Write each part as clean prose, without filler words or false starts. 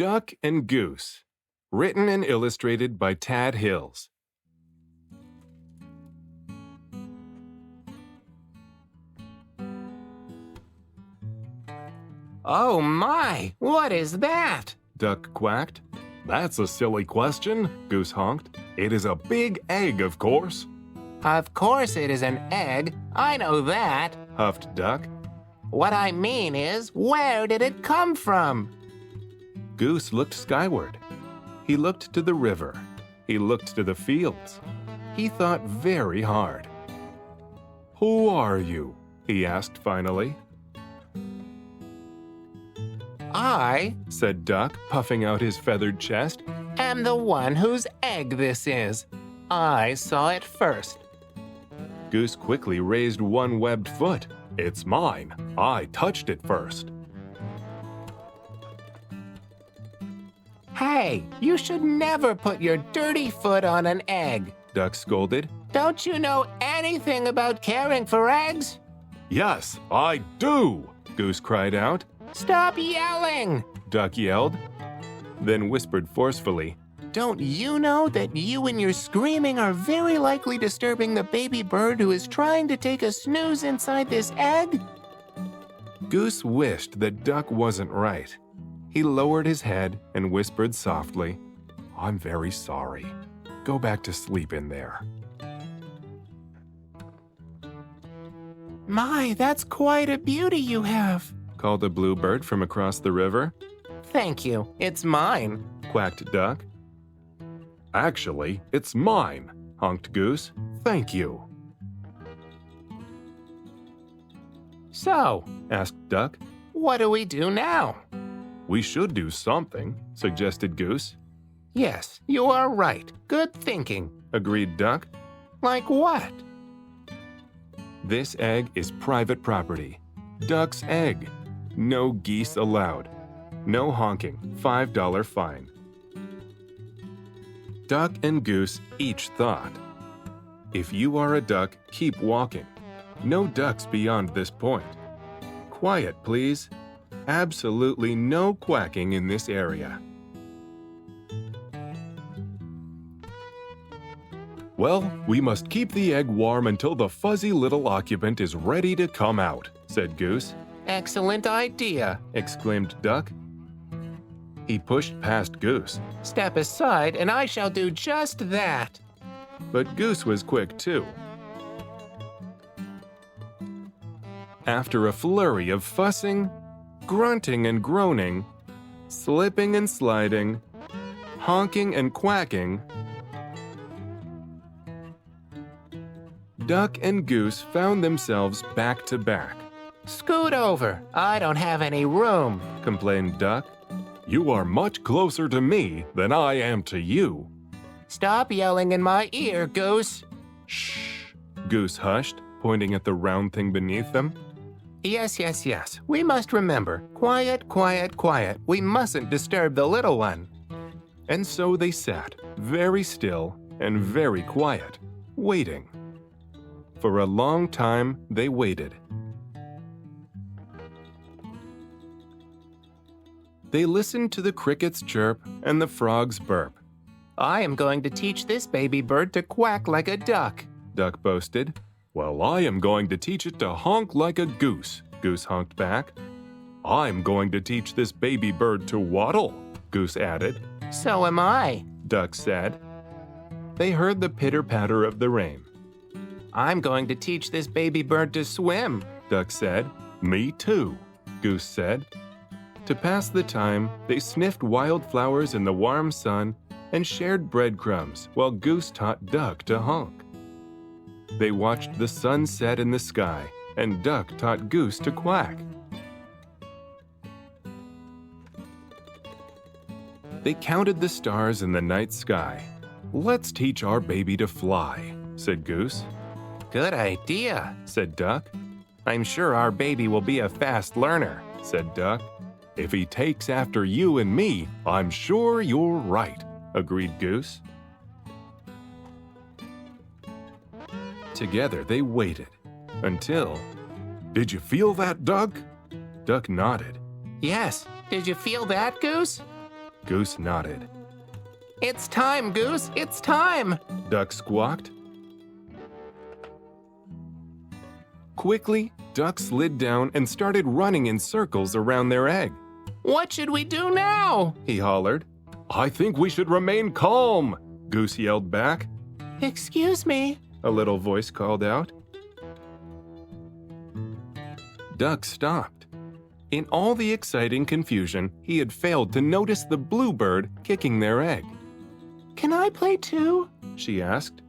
Duck and Goose. Written and illustrated by Tad Hills. Oh my, what is that? Duck quacked. That's a silly question, Goose honked. It is a big egg, of course. Of course it is an egg, I know that. Huffed Duck. What I mean is, where did it come from? Goose looked skyward. He looked to the river. He looked to the fields. He thought very hard. Who are you? He asked finally. I, said Duck, puffing out his feathered chest, am the one whose egg this is. I saw it first. Goose quickly raised one webbed foot. It's mine. I touched it first. Hey, you should never put your dirty foot on an egg. Duck scolded. Don't you know anything about caring for eggs? Yes, I do, Goose cried out. Stop yelling, Duck yelled, then whispered forcefully. Don't you know that you and your screaming are very likely disturbing the baby bird who is trying to take a snooze inside this egg? Goose wished that Duck wasn't right. He lowered his head and whispered softly, I'm very sorry. Go back to sleep in there. My, that's quite a beauty you have, called a bluebird from across the river. Thank you, it's mine, quacked Duck. Actually, it's mine, honked Goose. Thank you. So, asked Duck, what do we do now? We should do something, suggested Goose. Yes, you are right. Good thinking, agreed Duck. Like what? This egg is private property. Duck's egg. No geese allowed. No honking. $5 fine. Duck and Goose each thought. If you are a duck, keep walking. No ducks beyond this point. Quiet, please. Absolutely no quacking in this area. Well, we must keep the egg warm until the fuzzy little occupant is ready to come out, said Goose. Excellent idea, exclaimed Duck. He pushed past Goose. Step aside and I shall do just that. But Goose was quick too. After a flurry of fussing, grunting and groaning, slipping and sliding, honking and quacking, Duck and Goose found themselves back to back. Scoot over, I don't have any room, complained Duck. You are much closer to me than I am to you. Stop yelling in my ear, Goose. Shh, Goose hushed, pointing at the round thing beneath them. Yes, yes, yes. We must remember. Quiet, quiet, quiet. We mustn't disturb the little one. And so they sat, very still and very quiet, waiting. For a long time, they waited. They listened to the crickets chirp and the frogs burp. I am going to teach this baby bird to quack like a duck, Duck boasted. Well, I am going to teach it to honk like a goose, Goose honked back. I'm going to teach this baby bird to waddle, Goose added. So am I, Duck said. They heard the pitter-patter of the rain. I'm going to teach this baby bird to swim, Duck said. Me too, Goose said. To pass the time, they sniffed wildflowers in the warm sun and shared breadcrumbs while Goose taught Duck to honk. They watched the sun set in the sky, and Duck taught Goose to quack. They counted the stars in the night sky. Let's teach our baby to fly, said Goose. Good idea, said Duck. I'm sure our baby will be a fast learner, said Duck. If he takes after you and me, I'm sure you're right, agreed Goose. Together they waited until... Did you feel that, Duck? Duck nodded. Yes. Did you feel that, Goose? Goose nodded. It's time, Goose, it's time! Duck squawked. Quickly, Duck slid down and started running in circles around their egg. What should we do now? He hollered. I think we should remain calm, Goose yelled back. Excuse me, A little voice called out. Duck stopped. In all the exciting confusion, he had failed to notice the bluebird kicking their egg. Can I play too? She asked.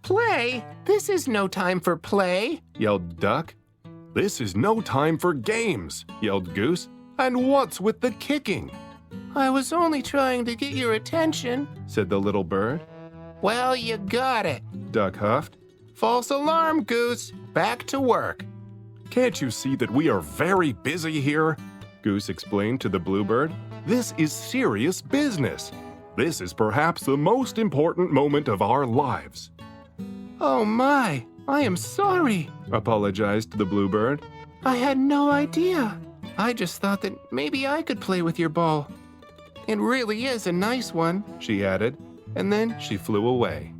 Play? This is no time for play, Yelled Duck. This is no time for games, yelled Goose. And what's with the kicking? I was only trying to get your attention, Said the little bird. Well, you got it. Duck huffed. False alarm, Goose. Back to work. Can't you see that we are very busy here? Goose explained to the bluebird. This is serious business. This is perhaps the most important moment of our lives. Oh my, I am sorry, Apologized the bluebird. I had no idea. I just thought that maybe I could play with your ball. It really is a nice one, She added, and then she flew away.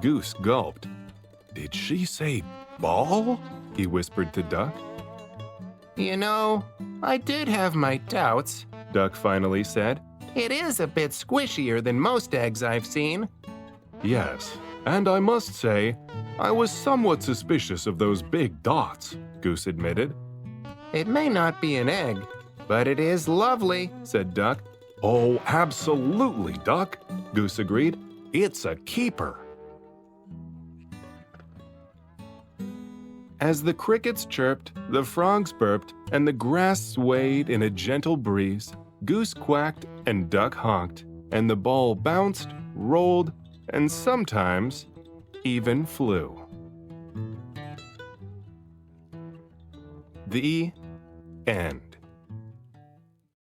Goose gulped. Did she say ball? He whispered to Duck. You know, I did have my doubts. Duck finally said. It is a bit squishier than most eggs I've seen. Yes, and I must say, I was somewhat suspicious of those big dots, Goose admitted. It may not be an egg, but it is lovely, Said Duck. Oh, absolutely, Duck, Goose agreed. It's a keeper. As the crickets chirped, the frogs burped, and the grass swayed in a gentle breeze, Goose quacked and Duck honked, and the ball bounced, rolled, and sometimes even flew. The end.